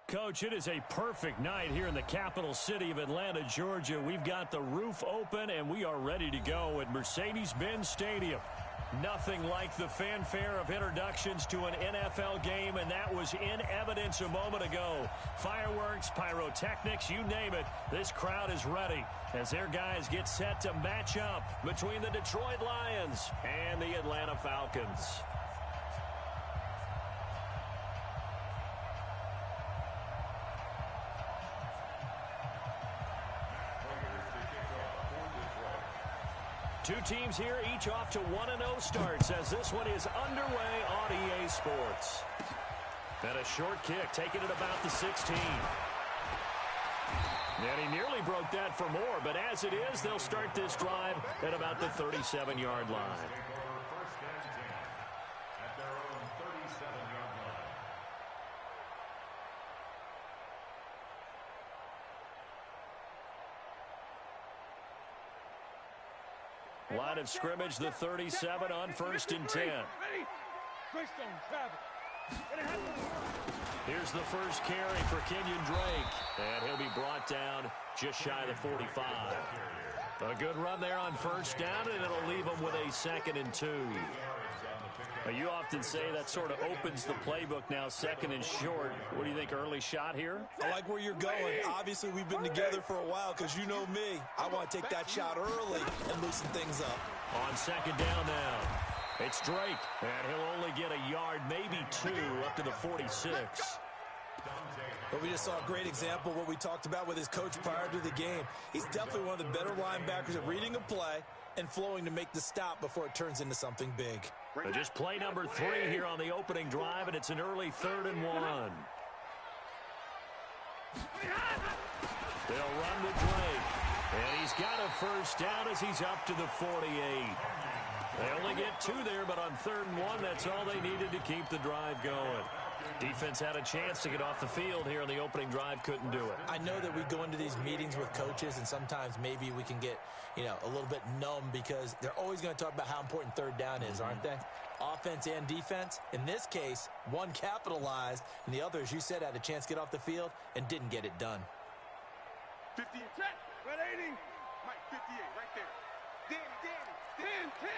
Coach, it is a perfect night here in the capital city of Atlanta, Georgia. We've got the roof open, and we are ready to go at Mercedes-Benz Stadium. Nothing like the fanfare of introductions to an NFL game, and that was in evidence a moment ago. Fireworks, pyrotechnics, you name it, this crowd is ready as their guys get set to match up between the Detroit Lions and the Atlanta Falcons. Two teams here, each off to 1-0 starts as this one is underway on EA Sports. And a short kick, taking it about the 16. And he nearly broke that for more, but as it is, they'll start this drive at about the 37-yard line. Line of scrimmage, the 37 on 1st and 10. Here's the first carry for Kenyon Drake. And he'll be brought down just shy of the 45. A good run there on 1st down, and it'll leave him with a 2nd and 2. You often say that sort of opens the playbook now, 2nd and short. What do you think, early shot here? I like where you're going. Obviously, we've been together for a while because you know me. I want to take that shot early and loosen things up. On 2nd down now, it's Drake. And he'll only get a yard, maybe 2, up to the 46. But we just saw a great example of what we talked about with his coach prior to the game. He's definitely one of the better linebackers at reading a play and flowing to make the stop before it turns into something big. Just play number 3 here on the opening drive, and it's an early 3rd and 1. They'll run with Drake, and he's got a 1st down as he's up to the 48. They only get 2 there, but on 3rd and 1, that's all they needed to keep the drive going. Defense had a chance to get off the field here in the opening drive, couldn't do it. I know that we go into these meetings with coaches, and sometimes maybe we can get, a little bit numb because they're always going to talk about how important 3rd down is, aren't they? Offense and defense. In this case, one capitalized, and the other, as you said, had a chance to get off the field and didn't get it done. 50 and 10, red 80, Mike 58, right there. Danny, 10.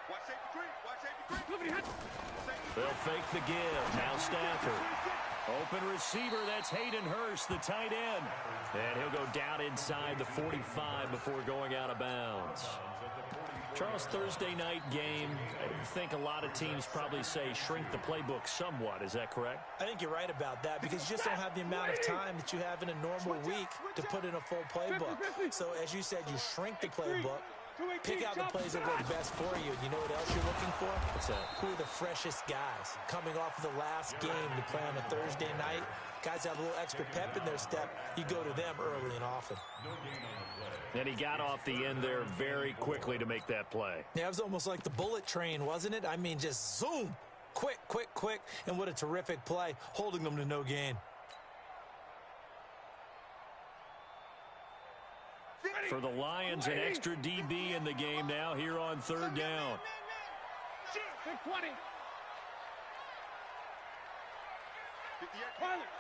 Watch safety 3, They'll fake the give. Now Stafford. Open receiver, that's Hayden Hurst, the tight end. And he'll go down inside the 45 before going out of bounds. Charles, Thursday night game, I think a lot of teams probably say shrink the playbook somewhat. Is that correct? I think you're right about that because you just don't have the amount of time that you have in a normal week to put in a full playbook. So as you said, you shrink the playbook. Pick out the plays that work best for you. You know what else you're looking for? What's that? Who are the freshest guys coming off of the last game to play on a Thursday night? Guys have a little extra pep in their step. You go to them early and often. And he got off the end there very quickly to make that play. Yeah, it was almost like the bullet train, wasn't it? I mean, just zoom. Quick. And what a terrific play, holding them to no gain. For the Lions, an extra DB in the game now here on 3rd down. 20.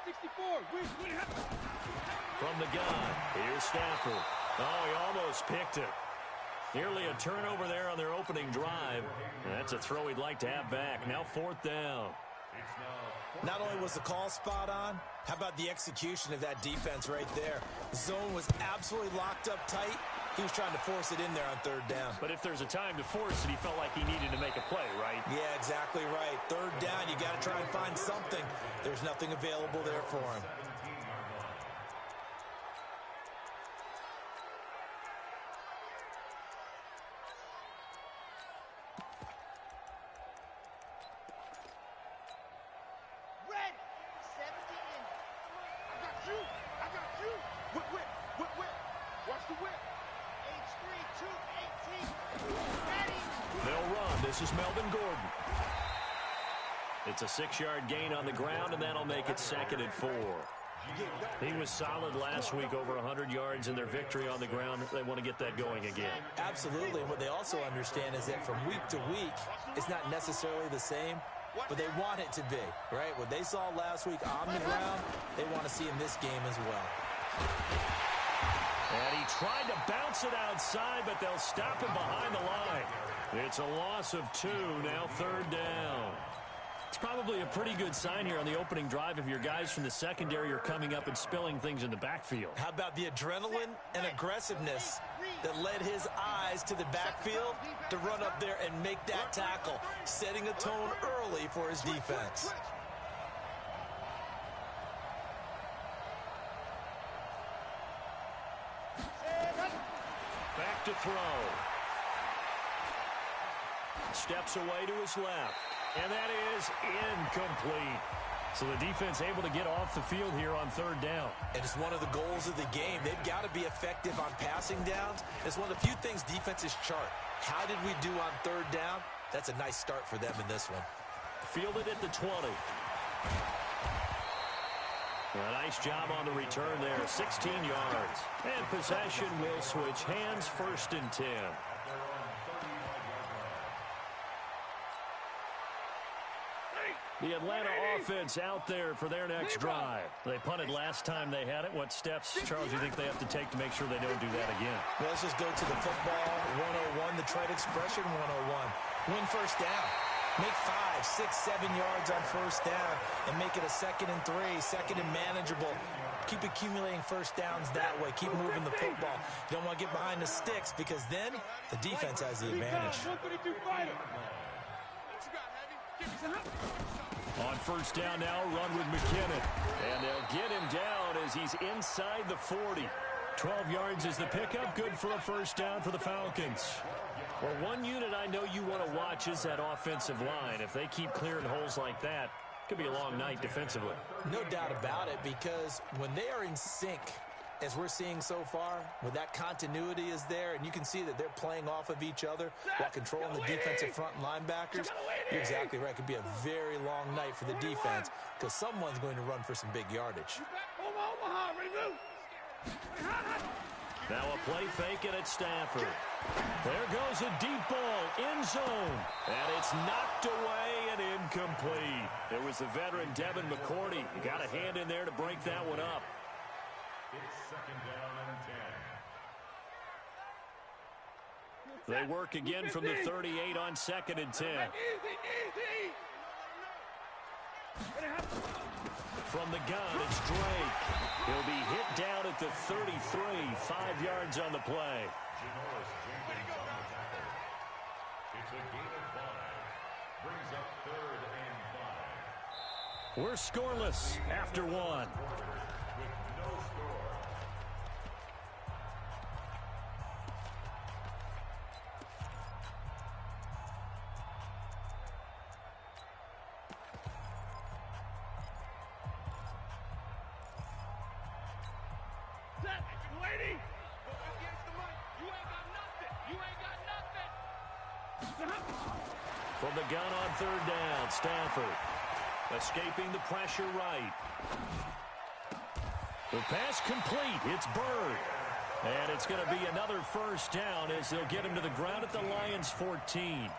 64. From the gun, here's Stafford. Oh, he almost picked it. Nearly a turnover there on their opening drive. And that's a throw he'd like to have back. Now 4th down. Not only was the call spot on, how about the execution of that defense right there? The zone was absolutely locked up tight. He was trying to force it in there on 3rd down. But if there's a time to force it, he felt like he needed to make a play, right? Yeah, exactly right. 3rd down, you got to try and find something. There's nothing available there for him. This is Melvin Gordon. It's a 6-yard gain on the ground, and that'll make it 2nd and 4. He was solid last week, over 100 yards in their victory on the ground. They want to get that going again. Absolutely. And what they also understand is that from week to week, it's not necessarily the same. but they want it to be, right? What they saw last week on the ground, they want to see in this game as well. And he tried to bounce it outside, but they'll stop him behind the line. It's a loss of 2, now 3rd down. It's probably a pretty good sign here on the opening drive if your guys from the secondary are coming up and spilling things in the backfield. How about the adrenaline and aggressiveness that led his eyes to the backfield to run up there and make that tackle, setting a tone early for his defense. Back to throw. Steps away to his left. And that is incomplete. So the defense able to get off the field here on 3rd down. And it's one of the goals of the game. They've got to be effective on passing downs. It's one of the few things defenses chart. How did we do on 3rd down? That's a nice start for them in this one. Fielded at the 20. A nice job on the return there, 16 yards. And possession will switch hands, 1st and 10. The Atlanta offense out there for their next drive. They punted last time they had it. What steps, Charles, do you think they have to take to make sure they don't do that again? Well, let's just go to the football 101, the trade expression 101. Win 1st down. Make 5, 6, 7 yards on 1st down and make it a 2nd and 3, 2nd and manageable. Keep accumulating 1st downs that way. Keep moving the football. You don't want to get behind the sticks because then the defense has the advantage. On 1st down now, run with McKinnon. And they'll get him down as he's inside the 40. 12 yards is the pickup. Good for a 1st down for the Falcons. Well, one unit I know you want to watch is that offensive line. If they keep clearing holes like that, it could be a long night defensively. No doubt about it, because when they are in sync, as we're seeing so far, when that continuity is there, and you can see that they're playing off of each other while controlling the defensive front linebackers, you're exactly right. It could be a very long night for the defense because someone's going to run for some big yardage. Now a play fake and it's Stafford. There goes a deep ball, end zone. And it's knocked away and incomplete. It was the veteran Devin McCourty. You got a hand in there to break that one up. It's 2nd down and 10. They work again from the 38 on 2nd and 10. From the gun, it's Drake. He'll be hit down at the 33, 5 yards on the play. Janoris Jenkins on the tackle. It's a gain of 5. Brings up 3rd and 5. We're scoreless after 1. With no score. From the gun on 3rd down, Stafford escaping the pressure right. The pass complete. It's Bird. And it's going to be another 1st down as they'll get him to the ground at the Lions' 14.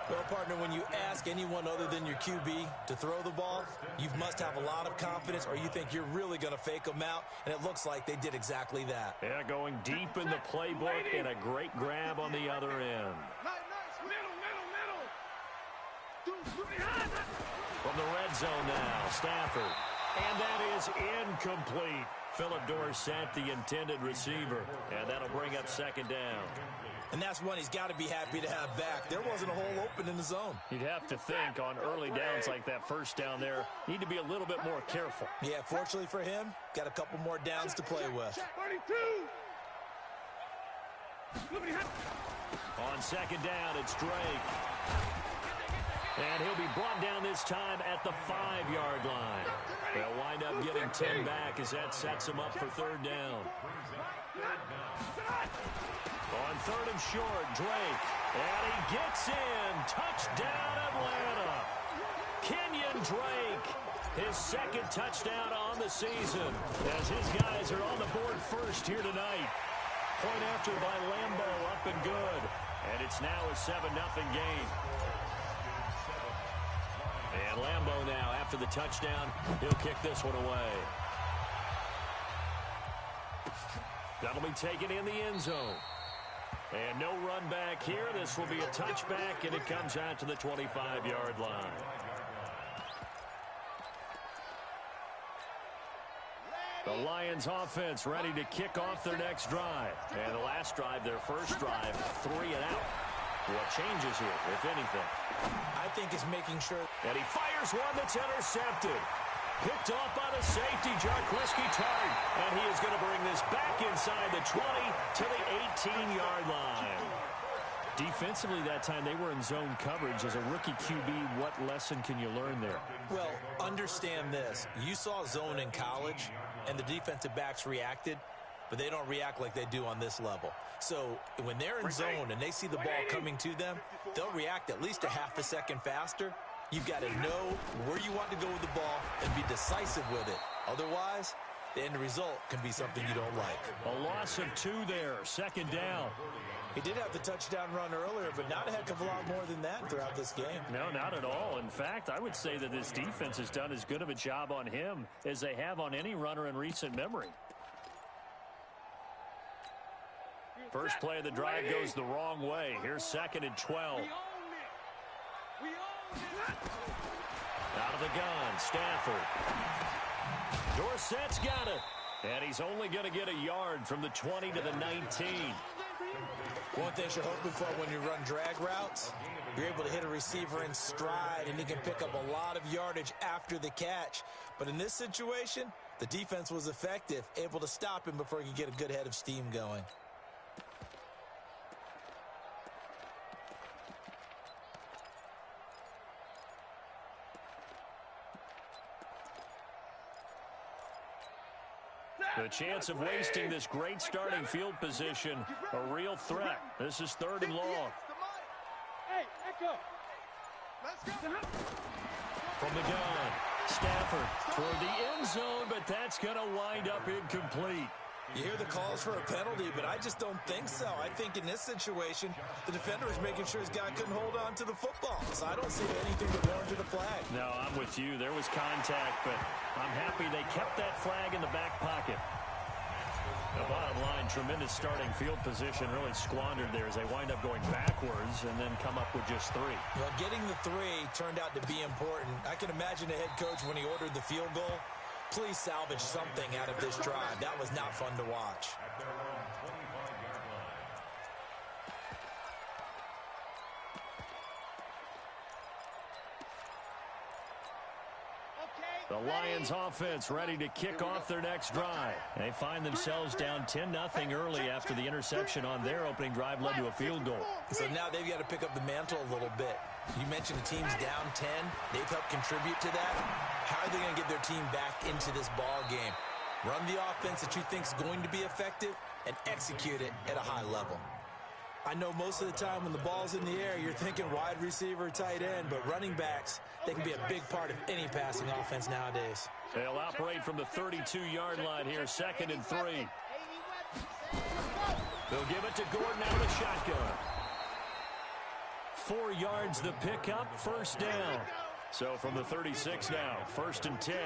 Well, partner, when you ask anyone other than your QB to throw the ball, you must have a lot of confidence or you think you're really going to fake them out, and it looks like they did exactly that. Yeah, going deep in the playbook and a great grab on the other end. From the red zone now, Stafford. And that is incomplete. Philip Dorsett, the intended receiver. And that'll bring up 2nd down. And that's one he's got to be happy to have back. There wasn't a hole open in the zone. You'd have to think on early downs like that 1st down there, need to be a little bit more careful. Yeah, fortunately for him, got a couple more downs to play with. On 2nd down, it's Drake. And he'll be brought down this time at the 5-yard line. They'll wind up getting 10 back as that sets them up for 3rd down. On 3rd and short, Drake. And he gets in. Touchdown, Atlanta. Kenyon Drake. His 2nd touchdown on the season as his guys are on the board first here tonight. Point after by Lambo, up and good. And it's now a 7-0 game. And Lambeau now, after the touchdown, he'll kick this one away. That'll be taken in the end zone. And no run back here. This will be a touchback, and it comes out to the 25-yard line. The Lions offense ready to kick off their next drive. And the last drive, their first drive, 3 and out. What changes here, if anything? I think it's making sure. And he fires one that's intercepted. Picked off by the safety, Jarquiski Tartt. And he is going to bring this back inside the 20 to the 18-yard line. Defensively that time, they were in zone coverage. As a rookie QB, what lesson can you learn there? Well, understand this. You saw zone in college, and the defensive backs reacted, but they don't react like they do on this level. So when they're in zone and they see the ball coming to them, they'll react at least a half a second faster. You've got to know where you want to go with the ball and be decisive with it. Otherwise, the end result can be something you don't like. A loss of 2 there, second down. He did have the touchdown run earlier, but not a heck of a lot more than that throughout this game. No, not at all. In fact, I would say that this defense has done as good of a job on him as they have on any runner in recent memory. First play of the drive goes the wrong way. Here's 2nd and 12. Out of the gun, Stafford. Dorsett's got it. And he's only going to get a yard from the 20 to the 19. One thing you're hoping for when you run drag routes, you're able to hit a receiver in stride, and he can pick up a lot of yardage after the catch. But in this situation, the defense was effective, able to stop him before he could get a good head of steam going. The chance of wasting this great starting field position, a real threat. This is 3rd and long. Hey, Echo. Let's go. From the gun, Stafford toward the end zone, but that's going to wind up incomplete. You hear the calls for a penalty, but I just don't think so. I think in this situation, the defender is making sure his guy couldn't hold on to the football. So I don't see anything that warranted a flag. No, I'm with you. There was contact, but I'm happy they kept that flag in the back pocket. The bottom line, tremendous starting field position, really squandered there as they wind up going backwards and then come up with just 3. Well, getting the 3 turned out to be important. I can imagine the head coach when he ordered the field goal. Please salvage something out of this drive. That was not fun to watch. The Lions offense ready to kick off their next drive. They find themselves down 10-0 early after the interception on their opening drive led to a field goal. So now they've got to pick up the mantle a little bit. You mentioned the team's down 10. They've helped contribute to that. How are they going to get their team back into this ball game? Run the offense that you think is going to be effective and execute it at a high level. I know most of the time when the ball's in the air, you're thinking wide receiver, tight end, but running backs, they can be a big part of any passing offense nowadays. They'll operate from the 32-yard line here, 2nd and 3. They'll give it to Gordon out of the shotgun. 4 yards the pickup, first down. So from the 36 now, 1st and 10.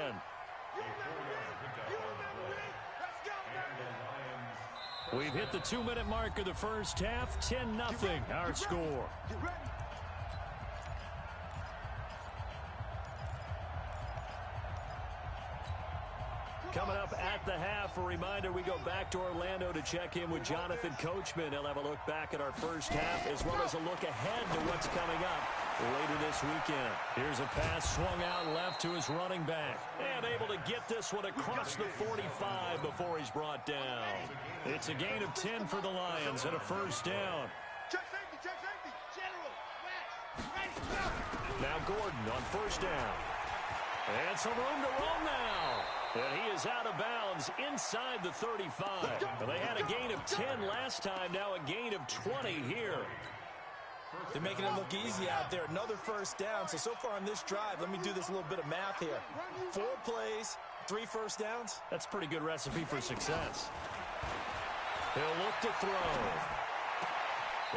We've hit the 2-minute mark of the first half, 10-0 our score. Coming up at the half, a reminder, we go back to Orlando to check in with Jonathan Coachman. He'll have a look back at our first half as well as a look ahead to what's coming up later this weekend. Here's a pass swung out left to his running back. And able to get this one across the 45 before he's brought down. It's a gain of 10 for the Lions and a first down. Check safety, check safety. General, west, right. Now Gordon on first down. And some room to roam now. And he is out of bounds inside the 35. They had a gain of 10 last time, now a gain of 20 here. They're making it look easy out there. Another first down. So far on this drive, let me do this little bit of math here. 4 plays, 3 first downs. That's a pretty good recipe for success. He'll look to throw.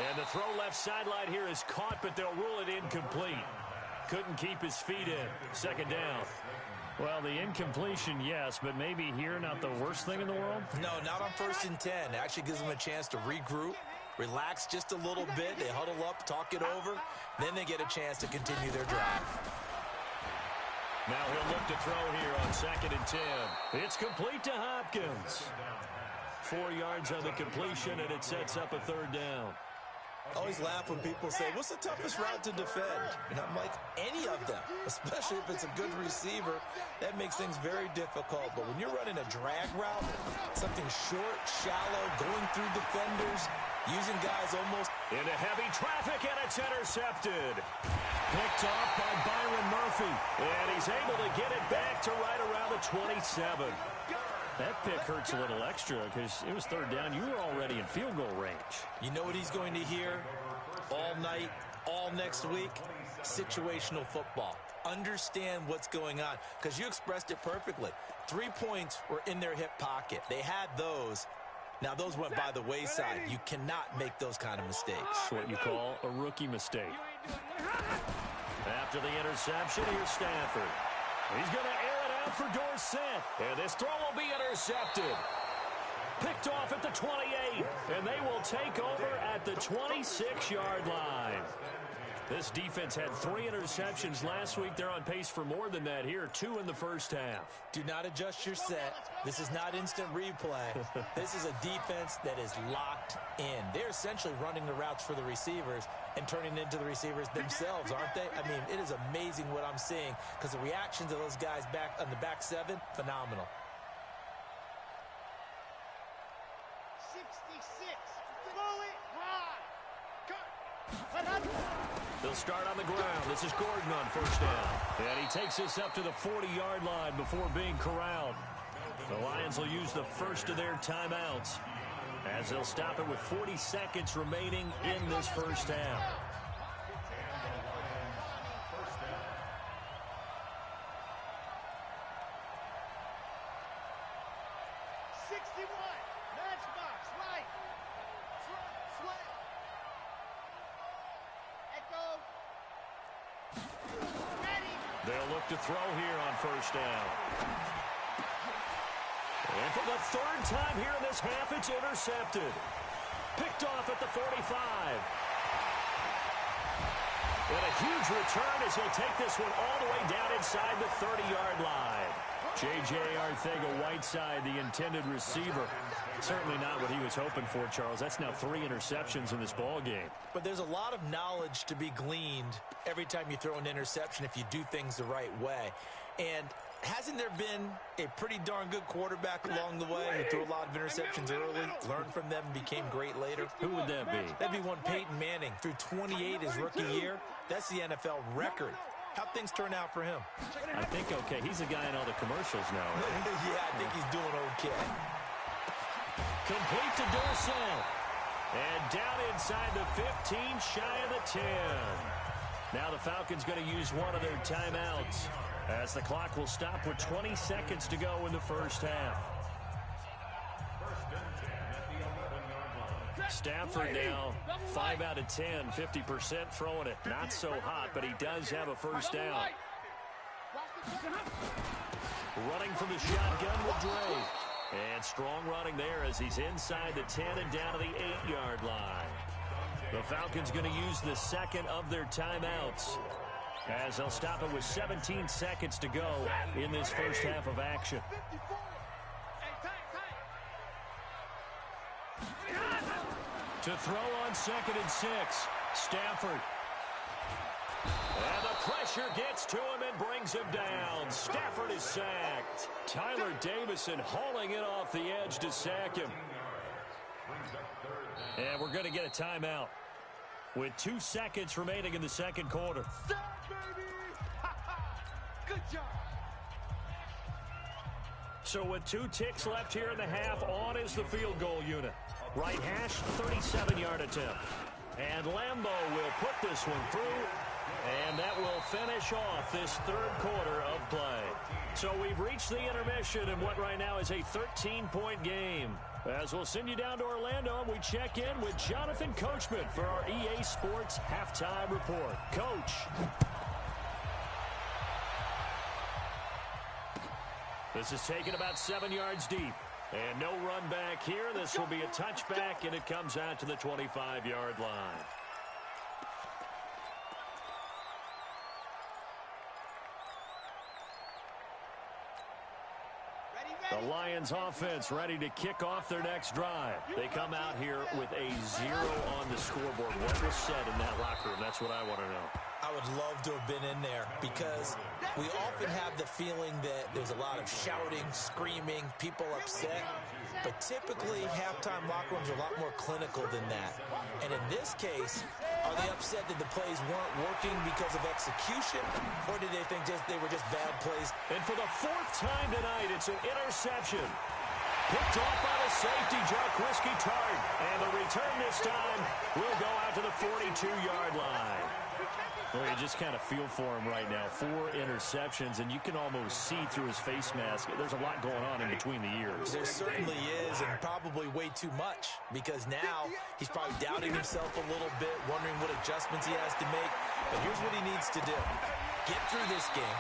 And the throw left sideline here is caught, but they'll rule it incomplete. Couldn't keep his feet in. Second down. Well, the incompletion, yes, but maybe here not the worst thing in the world? No, not on 1st and 10. It actually gives them a chance to regroup, relax just a little bit. They huddle up, talk it over. Then they get a chance to continue their drive. Now he'll look to throw here on 2nd and 10. It's complete to Hopkins. 4 yards on the completion, and it sets up a 3rd down. I always laugh when people say, what's the toughest route to defend? And I'm like, any of them, especially if it's a good receiver. That makes things very difficult. But when you're running a drag route, something short, shallow, going through defenders, using guys almost into heavy traffic, and it's intercepted. Picked off by Byron Murphy, and he's able to get it back to right around the 27. That pick hurts a little extra because it was 3rd down. You were already in field goal range. You know what he's going to hear all night, all next week? Situational football. Understand what's going on, because you expressed it perfectly. 3 points were in their hip pocket. They had those. Now, those went by the wayside. You cannot make those kind of mistakes. What you call a rookie mistake. After the interception, here's Stafford. He's going to air it out for Dorsett. And this throw will be intercepted. Picked off at the 28. And they will take over at the 26-yard line. This defense had 3 interceptions last week. They're on pace for more than that here. 2 in the first half. Do not adjust your set. This is not instant replay. This is a defense that is locked in. They're essentially running the routes for the receivers and turning into the receivers themselves, aren't they? I mean, it is amazing what I'm seeing, because the reactions of those guys back on the back 7, phenomenal. 66. Throw it high. Cut. They'll start on the ground. This is Gordon on 1st down. And he takes us up to the 40-yard line before being corralled. The Lions will use the first of their timeouts as they'll stop it with 40 seconds remaining in this first half. They'll look to throw here on 1st down. And for the 3rd time here in this half, it's intercepted. Picked off at the 45. And a huge return as he'll take this one all the way down inside the 30-yard line. J.J. Arcega-Whiteside, the intended receiver. Certainly not what he was hoping for, Charles. That's now 3 interceptions in this ball game. But there's a lot of knowledge to be gleaned every time you throw an interception if you do things the right way. And hasn't there been a pretty darn good quarterback along the way who threw a lot of interceptions early, learned from them, and became great later? Who would that be? That'd be one Peyton Manning. Threw 28 his rookie year. That's the NFL record. How'd things turn out for him? I think okay. He's a guy in all the commercials now, right? Yeah, I think he's doing okay. Complete to Dorsett. And down inside the 15, shy of the 10. Now the Falcons going to use one of their timeouts as the clock will stop with 20 seconds to go in the first half. Stafford now 5 out of 10, 50% throwing it. Not so hot, but he does have a first down. Running from the shotgun with Dre. And strong running there as he's inside the 10 and down to the 8-yard line. The Falcons going to use the second of their timeouts as they'll stop it with 17 seconds to go in this first half of action. To throw on 2nd and 6, Stafford. And the pressure gets to him and brings him down. Stafford is sacked. Tyler Davison hauling it off the edge to sack him. And we're going to get a timeout with 2 seconds remaining in the second quarter. Good job. So with 2 ticks left here in the half, on is the field goal unit. Right hash, 37-yard attempt. And Lambo will put this one through, and that will finish off this third quarter of play. So we've reached the intermission in what right now is a 13-point game. As we'll send you down to Orlando, and we check in with Jonathan Coachman for our EA Sports Halftime Report. Coach. This is taken about 7 yards deep. And no run back here. This will be a touchback, and it comes out to the 25-yard line. The Lions offense ready to kick off their next drive. They come out here with a 0 on the scoreboard. What was said in that locker room? That's what I want to know. I would love to have been in there because we often have the feeling that there's a lot of shouting, screaming, people upset. But typically, halftime locker rooms are a lot more clinical than that. And in this case, are they upset that the plays weren't working because of execution? Or did they think they were just bad plays? And for the 4th time tonight, it's an interception. Picked off by the safety, Jaquiski Tartt. And the return this time will go out to the 42-yard line. Well, you just kind of feel for him right now. 4 interceptions, and you can almost see through his face mask. There's a lot going on in between the ears. There certainly is, and probably way too much, because now he's probably doubting himself a little bit, wondering what adjustments he has to make. But here's what he needs to do. Get through this game.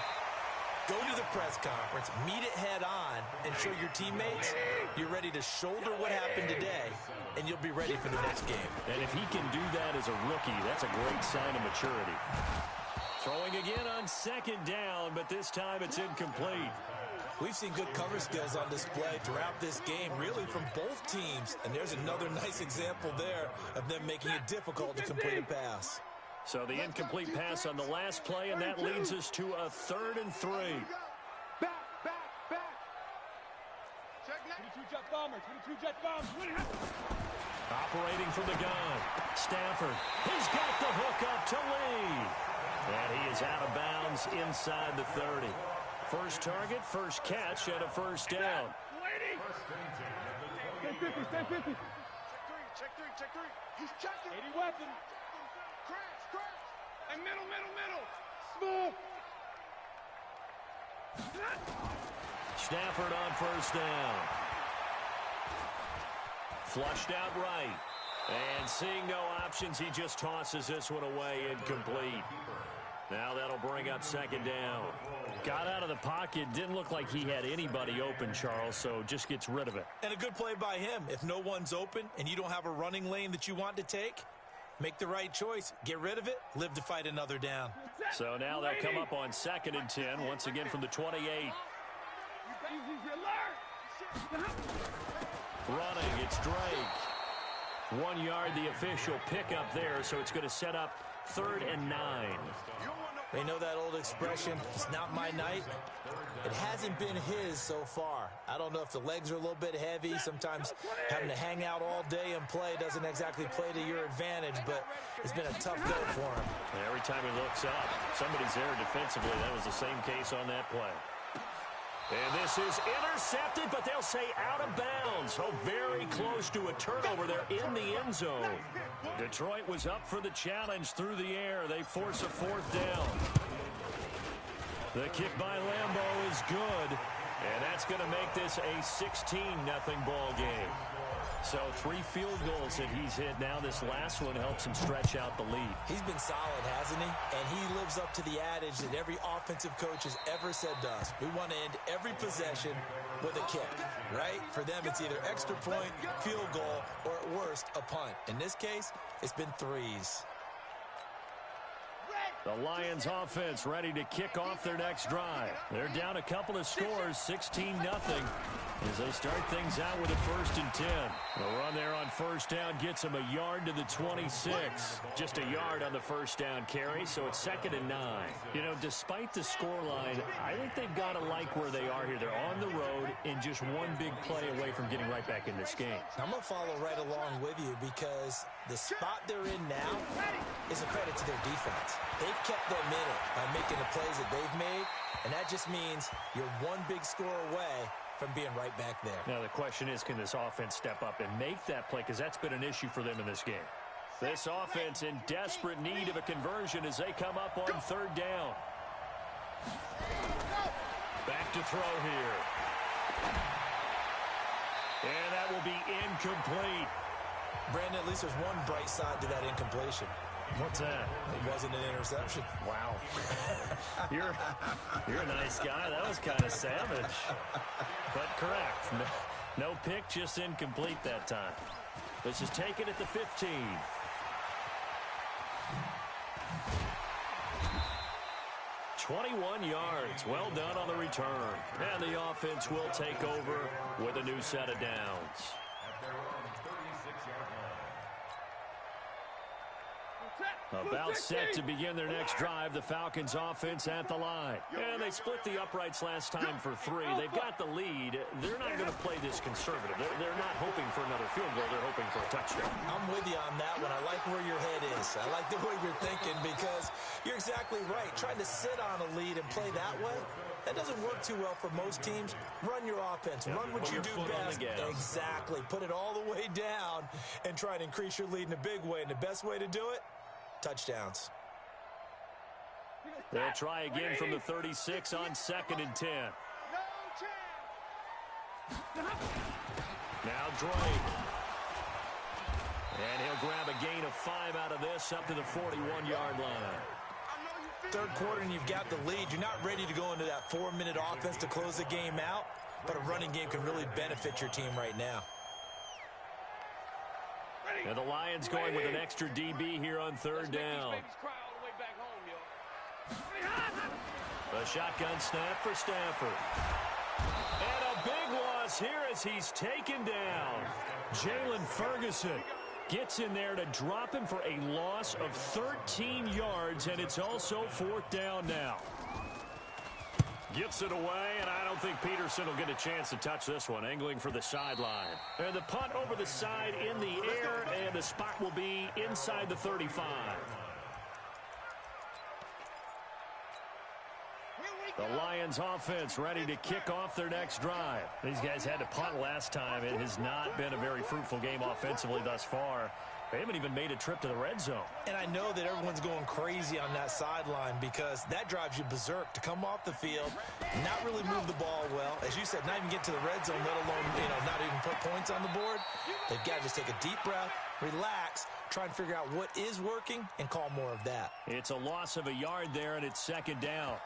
Go to the press conference, meet it head on, and show your teammates you're ready to shoulder what happened today, and you'll be ready for the next game. And if he can do that as a rookie, that's a great sign of maturity. Throwing again on 2nd down, but this time it's incomplete. We've seen good cover skills on display throughout this game, really from both teams. And there's another nice example there of them making it difficult to complete a pass. So the incomplete pass on the last play, and that leads us to a 3rd and 3. Back. Check now. 22 jet bombers. 22 jet bombers. Operating from the gun. Stafford. He's got the hook up to Lee. And he is out of bounds inside the 30. First target, first catch, and a first down. 10-50. Check three. He's checking. 80 weapon. Crash. And middle. Smooth. Stafford on first down. Flushed out right. And seeing no options, he just tosses this one away, incomplete. Now that'll bring up 2nd down. Got out of the pocket. Didn't look like he had anybody open, Charles, so just gets rid of it. And a good play by him. If no one's open and you don't have a running lane that you want to take, make the right choice. Get rid of it. Live to fight another down. So now they'll come up on 2nd and 10, once again from the 28. Running, it's Drake. 1 yard, the official pickup there, so it's going to set up 3rd and 9. They know that old expression, it's not my night. It hasn't been his so far. I don't know if the legs are a little bit heavy. Sometimes having to hang out all day and play doesn't exactly play to your advantage, but it's been a tough go for him. Every time he looks up, somebody's there defensively. That was the same case on that play. And this is intercepted, but they'll say out of bounds. So very close to a turnover there in the end zone. Detroit was up for the challenge through the air. They force a 4th down. The kick by Lambeau is good, and that's going to make this a 16-0 ball game. So 3 field goals that he's hit now. This last one helps him stretch out the lead. He's been solid, hasn't he? And he lives up to the adage that every offensive coach has ever said to us. We want to end every possession with a kick, right? For them, it's either extra point, field goal, or at worst, a punt. In this case, it's been 3s. The Lions offense ready to kick off their next drive. They're down a couple of scores, 16-0, as they start things out with a 1st and 10. The run there on first down gets them a yard to the 26. Just a yard on the first down carry, so it's 2nd and 9. You know, despite the scoreline, I think they've got to like where they are here. They're on the road and just one big play away from getting right back in this game. I'm going to follow right along with you because the spot they're in now is a credit to their defense. They've kept them in it by making the plays that they've made, and that just means you're one big score away from being right back there. Now the question is, can this offense step up and make that play? Because that's been an issue for them in this game. This offense in desperate need of a conversion as they come up on 3rd down. Back to throw here. And that will be incomplete. Brandon, at least there's one bright side to that incompletion. What's that? It wasn't an interception. Wow. You're a nice guy. That was kind of savage. But correct. No pick, just incomplete that time. This is taken at the 15. "21 yards. Well done on the return. And the offense will take over with a new set of downs. At their own 36-yard line. About set to begin their next drive, the Falcons offense at the line. And they split the uprights last time for 3. They've got the lead. They're not going to play this conservative. They're not hoping for another field goal. They're hoping for a touchdown. I'm with you on that one. I like where your head is. I like the way you're thinking because you're exactly right. Trying to sit on a lead and play that way, that doesn't work too well for most teams. Run your offense. Run what you do best. Exactly. Put it all the way down and try to increase your lead in a big way. And the best way to do it, touchdowns. They'll try again from the 36 on 2nd and 10. Now Drake. And he'll grab a gain of 5 out of this up to the 41-yard line. Third quarter and you've got the lead. You're not ready to go into that 4-minute offense to close the game out, but a running game can really benefit your team right now. And the Lions going with an extra DB here on 3rd down. A shotgun snap for Stafford. And a big loss here as he's taken down. Jalen Ferguson gets in there to drop him for a loss of 13 yards, and it's also 4th down now. Gets it away, and I don't think Peterson will get a chance to touch this one. Angling for the sideline. And the punt over the side in the air, and the spot will be inside the 35. The Lions offense ready to kick off their next drive. These guys had to punt last time. It has not been a very fruitful game offensively thus far. They haven't even made a trip to the red zone. And I know that everyone's going crazy on that sideline because that drives you berserk to come off the field, not really move the ball well. As you said, not even get to the red zone, let alone, not even put points on the board. They've got to just take a deep breath, relax, try and figure out what is working, and call more of that. It's a loss of a yard there, and it's 2nd down.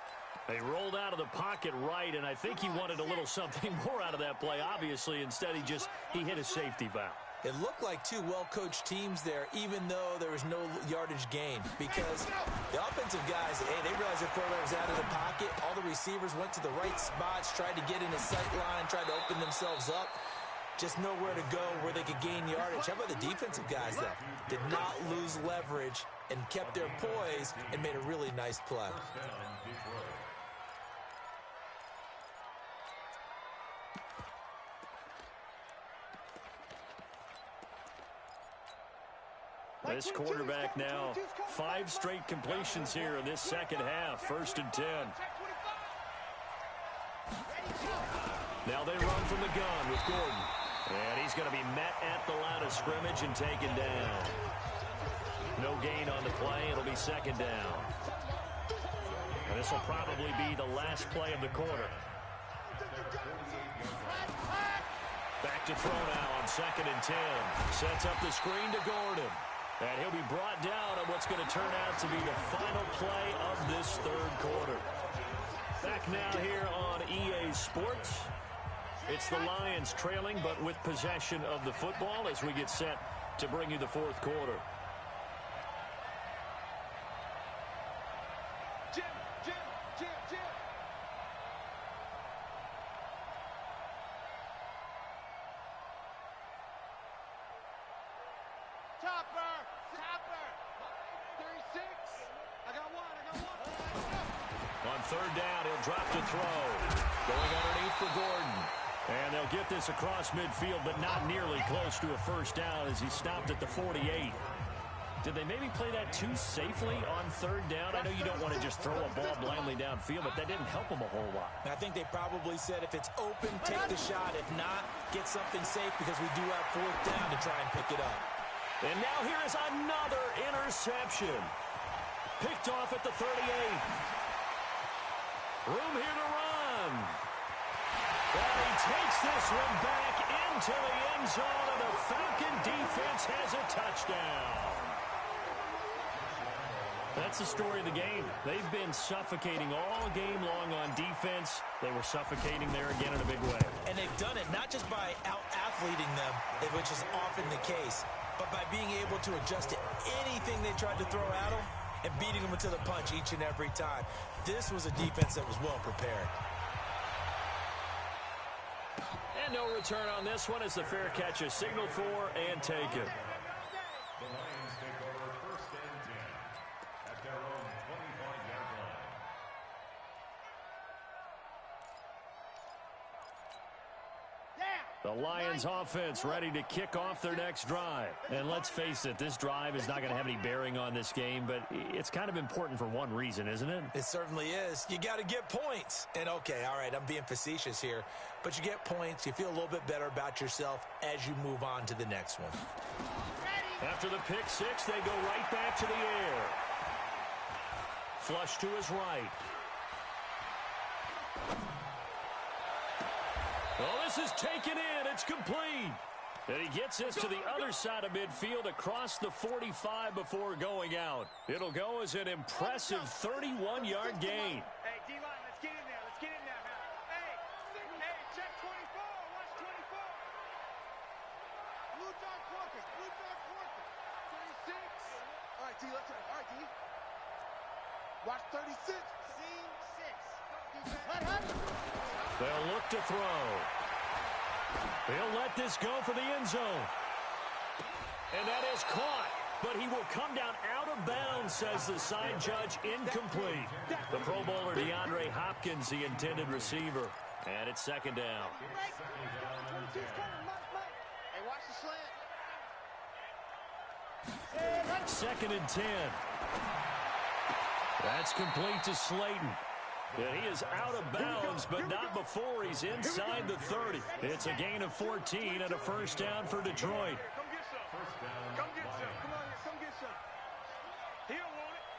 They rolled out of the pocket right, and I think he wanted a little something more out of that play, obviously. Instead, he hit a safety valve. It looked like two well-coached teams there, even though there was no yardage gain, because the offensive guys, they realized their quarterback was out of the pocket. All the receivers went to the right spots, tried to get in his sight line, tried to open themselves up. Just nowhere to go where they could gain yardage. How about the defensive guys, though? Did not lose leverage and kept their poise and made a really nice play. This quarterback now 5 straight completions here in this second half. 1st and 10. Now they run from the gun with Gordon. And he's going to be met at the line of scrimmage and taken down. No gain on the play. It'll be 2nd down. And this will probably be the last play of the quarter. Back to throw now on 2nd and 10. Sets up the screen to Gordon. And he'll be brought down on what's going to turn out to be the final play of this 3rd quarter. Back now here on EA Sports. It's the Lions trailing, but with possession of the football as we get set to bring you the 4th quarter. Jim. Topper. 36. I got one. On 3rd down, he'll drop to throw. Going underneath for Gordon. And they'll get this across midfield, but not nearly close to a 1st down as he stopped at the 48. Did they maybe play that too safely on 3rd down? I know you don't want to just throw a ball blindly downfield, but that didn't help them a whole lot. I think they probably said if it's open, take the shot. If not, get something safe because we do have 4th down to try and pick it up. And now here is another interception. Picked off at the 38. Room here to run. And he takes this one back into the end zone, and the Falcon defense has a touchdown. That's the story of the game. They've been suffocating all game long on defense. They were suffocating there again in a big way. And they've done it not just by out-athleting them, which is often the case, but by being able to adjust to anything they tried to throw at them and beating them to the punch each and every time. This was a defense that was well prepared. And no return on this one as the fair catch is signaled for and taken. The Lions take over 1st and 10 at their own 25-yard line. The Lions offense ready to kick off their next drive. And let's face it, this drive is not going to have any bearing on this game, but it's kind of important for one reason, isn't it? It certainly is. You got to get points. And okay, all right, I'm being facetious here, but you get points, you feel a little bit better about yourself as you move on to the next one. After the pick six, they go right back to the air. Flush to his right. Oh, this is taken in. It's complete. And he gets this to the other side of midfield across the 45 before going out. It'll go as an impressive 31-yard gain. Hey, D-line, let's get in there. Let's get in there now. Hey, check 24. Watch 24. Blue Dark Porker. 36. All right, D, let's go. All right, D. Watch 36. Scene 6. They'll look to throw. They'll let this go for the end zone. And that is caught. But he will come down out of bounds, says the side judge. Incomplete. The Pro Bowler DeAndre Hopkins, the intended receiver. And it's second down. Hey, watch the slant. 2nd and 10. That's complete to Slayton. And he is out of bounds, but not before he's inside the 30. It's a gain of 14 and a first down for Detroit. Come get some. Come get some. Come on here. Come get some. He don't want it.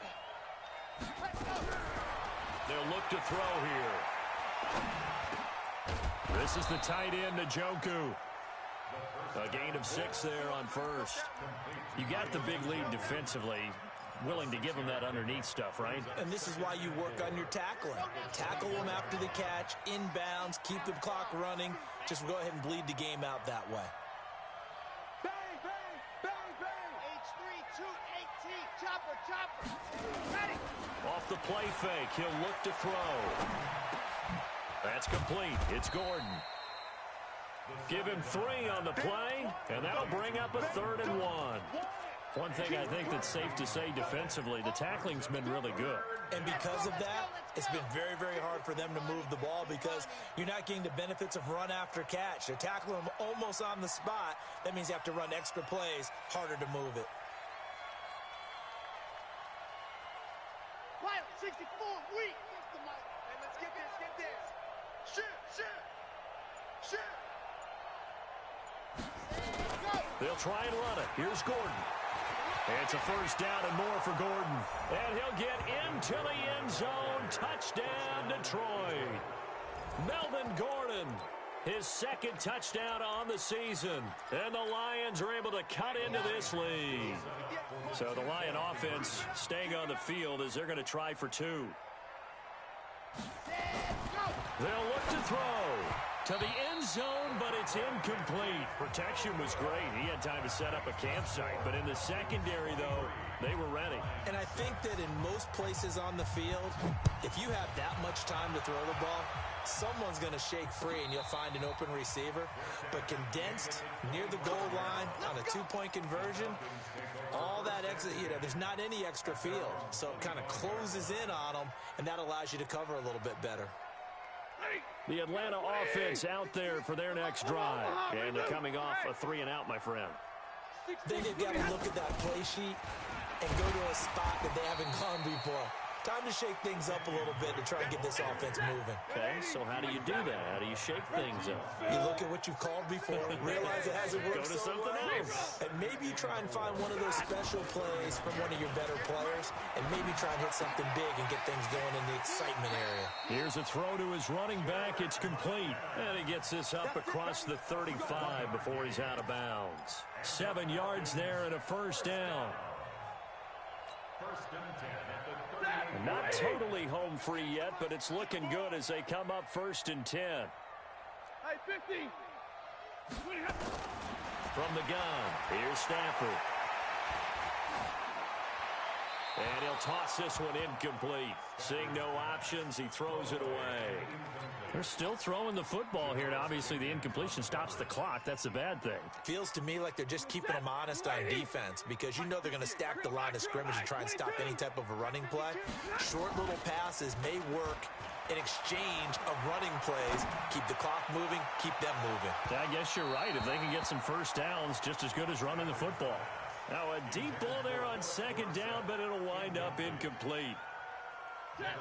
They'll look to throw here. This is the tight end, Njoku. A gain of 6 there on first. You got the big lead defensively. Willing to give him that underneath stuff, right? And this is why you work on your tackling. Tackle them after the catch, inbounds, keep the clock running. Just go ahead and bleed the game out that way. Bang, bang, bang, bang. H3, 2, 18. Chopper. Ready. Off the play fake, he'll look to throw. That's complete. It's Gordon. Give him 3 on the play, and that'll bring up a 3rd and 1. One thing I think that's safe to say defensively, the tackling's been really good. And because of that, it's been very, very hard for them to move the ball because you're not getting the benefits of run after catch. They're tackling them almost on the spot. That means you have to run extra plays, harder to move it. Wild, 64, weak. Hey, let's get this, Shoot. They'll try and run it. Here's Gordon. It's a first down and more for Gordon. And he'll get into the end zone. Touchdown, Detroit. Melvin Gordon, his 2nd touchdown on the season. And the Lions are able to cut into this lead. So the Lion offense staying on the field as they're going to try for 2. They'll look to throw to the end zone, but it's incomplete. Protection was great. He had time to set up a campsite, but in the secondary, though, they were ready. And I think that in most places on the field, if you have that much time to throw the ball, someone's going to shake free and you'll find an open receiver. But condensed near the goal line on a 2-point conversion, all that extra, there's not any extra field. So it kind of closes in on them, and that allows you to cover a little bit better. The Atlanta offense out there for their next drive. And they're coming off a 3-and-out, my friend. Then you've got to look at that play sheet and go to a spot that they haven't gone before. Time to shake things up a little bit to try and get this offense moving. Okay, so how do you do that? How do you shake things up? You look at what you've called before, realize it hasn't worked Go to so something well, else. and maybe try and find one of those special plays from one of your better players, and maybe try and hit something big and get things going in the excitement area. Here's a throw to his running back. It's complete. And he gets this up across the 35 before he's out of bounds. 7 yards there and a first down. First and 10 at the 38. Not totally home free yet, but it's looking good as they come up first and 10. Hey, 50. From the gun, here's Stafford. And he'll toss this one incomplete. Seeing no options, he throws it away. They're still throwing the football here, and obviously the incompletion stops the clock. That's a bad thing. Feels to me like they're just keeping them honest on defense because you know they're going to stack the line of scrimmage and try and stop any type of a running play. Short little passes may work in exchange of running plays. Keep the clock moving, keep them moving. I guess you're right. If they can get some first downs, just as good as running the football. Now a deep ball there on second down, but it'll wind up incomplete.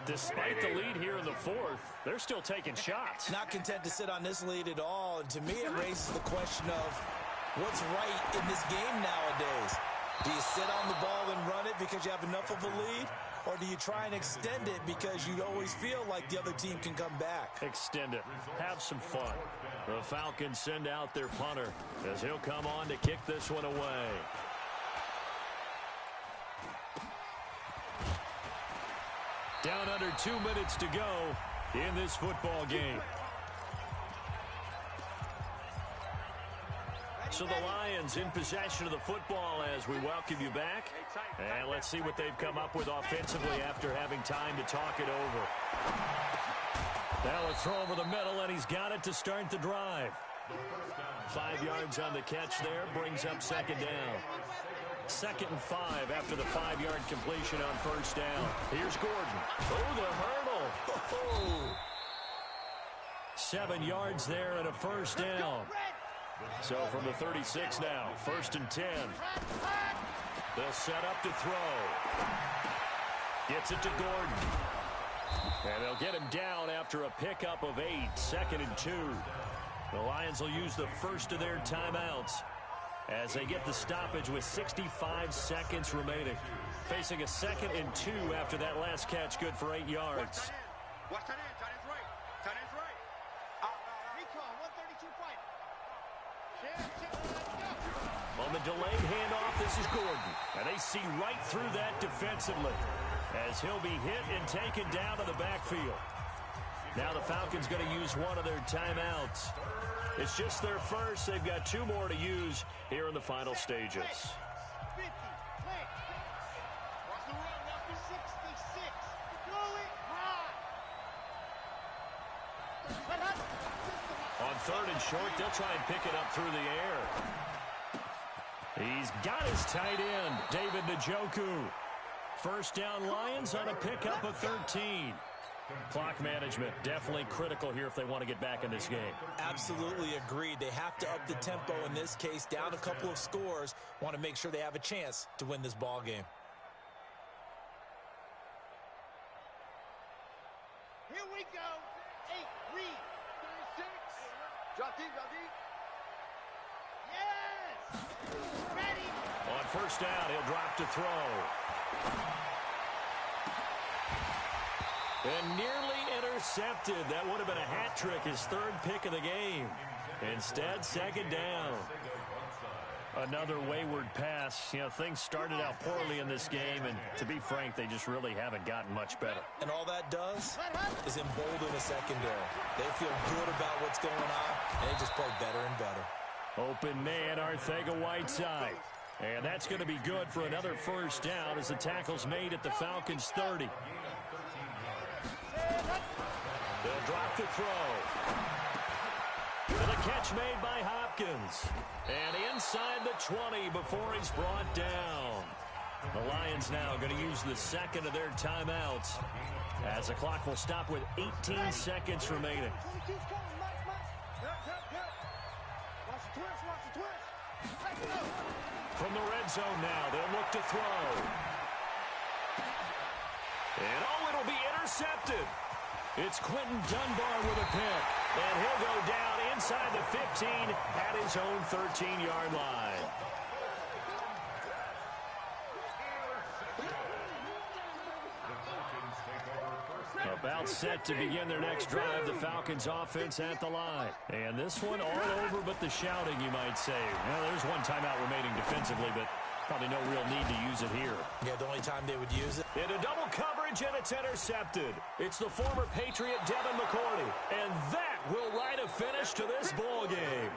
Despite the lead here in the fourth, they're still taking shots. Not content to sit on this lead at all, and to me it raises the question of what's right in this game nowadays. Do you sit on the ball and run it because you have enough of a lead, or do you try and extend it because you always feel like the other team can come back? Extend it. Have some fun. The Falcons send out their punter as he'll come on to kick this one away. Down under 2 minutes to go in this football game. So the Lions in possession of the football as we welcome you back. And let's see what they've come up with offensively after having time to talk it over. Now a throw over the middle, and he's got it to start the drive. 5 yards on the catch there, brings up second down. 2nd and 5 after the 5-yard completion on first down. Here's Gordon. Oh, the hurdle. Oh. 7 yards there and a first down. So from the 36 now, 1st and 10. They'll set up to throw. Gets it to Gordon. And they'll get him down after a pickup of 8, 2nd and 2. The Lions will use the first of their timeouts as they get the stoppage with 65 seconds remaining. Facing a 2nd and 2 after that last catch, good for 8 yards. Watch tight end. Tight end's right. Tight end's right. Recon, 132 fight. On the delayed handoff, this is Gordon. And they see right through that defensively as he'll be hit and taken down to the backfield. Now the Falcons going to use one of their timeouts. It's just their first. They've got 2 more to use here in the final stages. 50, Watch the run, Walker. 66. Throw it high. On 3rd and short, they'll try and pick it up through the air. He's got his tight end, David Njoku. First down Lions on a pickup of 13. Clock management definitely critical here if they want to get back in this game. Absolutely agreed. They have to up the tempo in this case, down a couple of scores. Want to make sure they have a chance to win this ball game. Here we go. 8, read. 36. Drop deep, drop deep. Yes. Ready. On first down, he'll drop to throw. And nearly intercepted. That would have been a hat trick, his 3rd pick of the game. Instead, 2nd down. Another wayward pass. You know, things started out poorly in this game, and to be frank, they just really haven't gotten much better. And all that does is embolden the secondary. They feel good about what's going on, and they just play better and better. Open man, Arcega-Whiteside. And that's going to be good for another first down as the tackle's made at the Falcons' 30. They'll drop the throw. And a catch made by Hopkins. And inside the 20 before he's brought down. The Lions now going to use the 2nd of their timeouts as the clock will stop with 18 seconds remaining. 22's coming, Mike. Watch the twist, watch the twist. Let's go. From the red zone now, they'll look to throw. And it'll be intercepted. It's Quentin Dunbar with a pick. And he'll go down inside the 15 at his own 13-yard line. About set to begin their next drive, the Falcons offense at the line. And this one all over but the shouting, you might say. Well, there's one timeout remaining defensively, but Probably no real need to use it here. Yeah, the only time they would use it. Into double coverage, and it's intercepted. It's the former Patriot Devin McCourty. And that will write a finish to this ball game.